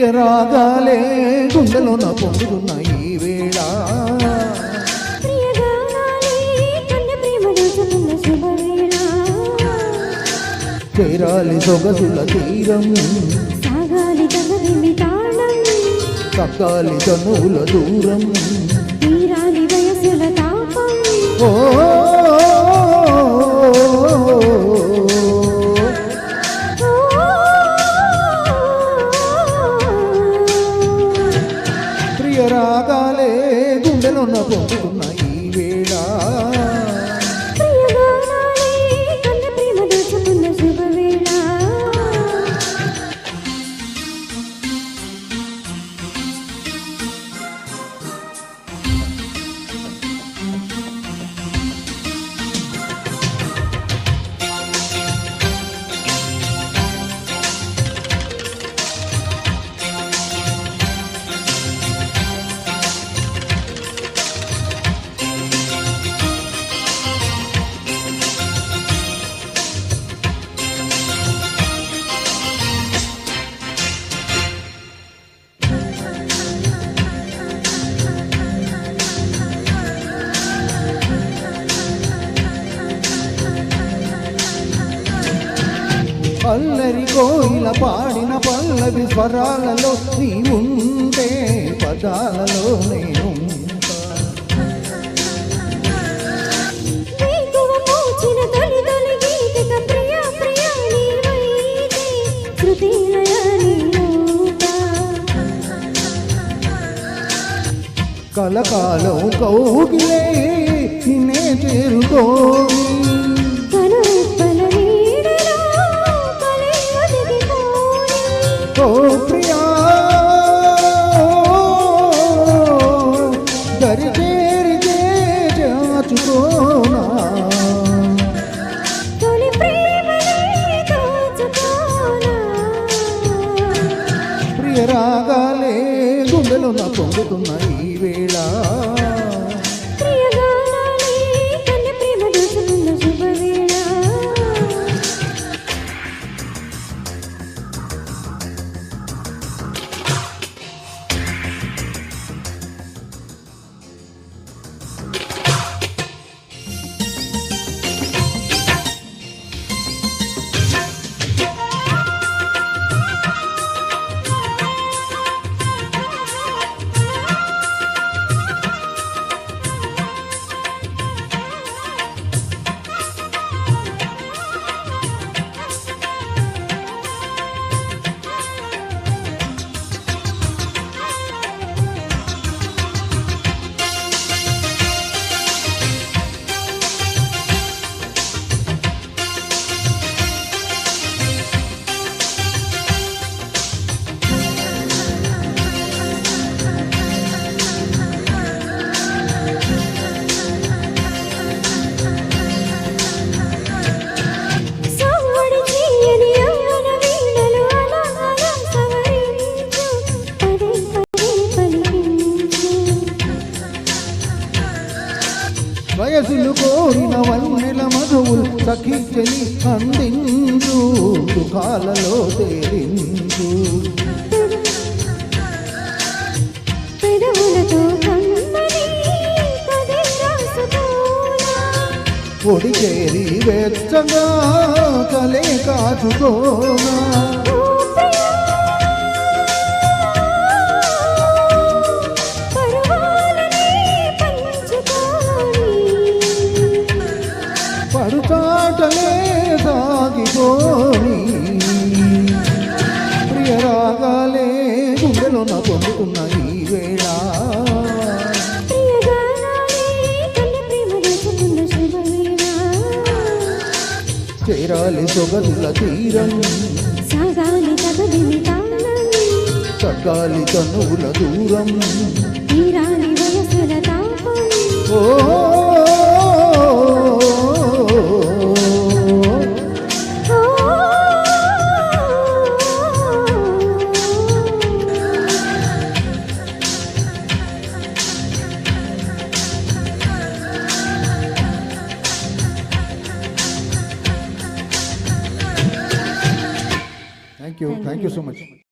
ప్రియ రాగాలే గుండెలోన పొందుతున్న ఈ వేళ చేరాలి సొగసుల తీరం సాగాలి తగదిమి తాళం సక్కాలి తనువుల దూరం తీరాలి వయసుల తాపం ఓ ప్రియ రాగాలే గుండెలోన పొందుతున్న ఈ వేళ అల్లరి కోయిల పాడిన పల్లవి స్వరాలలో నీ ఉంటే పదాలలో నేను కలకాలం కౌగిలే నిన్నే చేరుకోని ఓ ప్రియా దరి చేరితే చాచుకోనా ప్రియ రాగాలే గుండెలో నా పొందుతున్న ఈ వేళ వయసులు కోరిన వన్నెల మధువులు సఖించని అందించు సుఖాలలో తేలించు పొడి చేరి వెచ్చగా కలే కాచుకోనా పడుచాటలే సాగిపోని ప్రియ రాగాలే గుండెలో నా పొందుతున్న ఈ వేళ చేరాలి సొగసుల తీరం సాగాలి తగదిమి తాళం సగ్గాలి తనువుల దూరం తీరాలి వయసుల తాపం ఓ Thank you so much.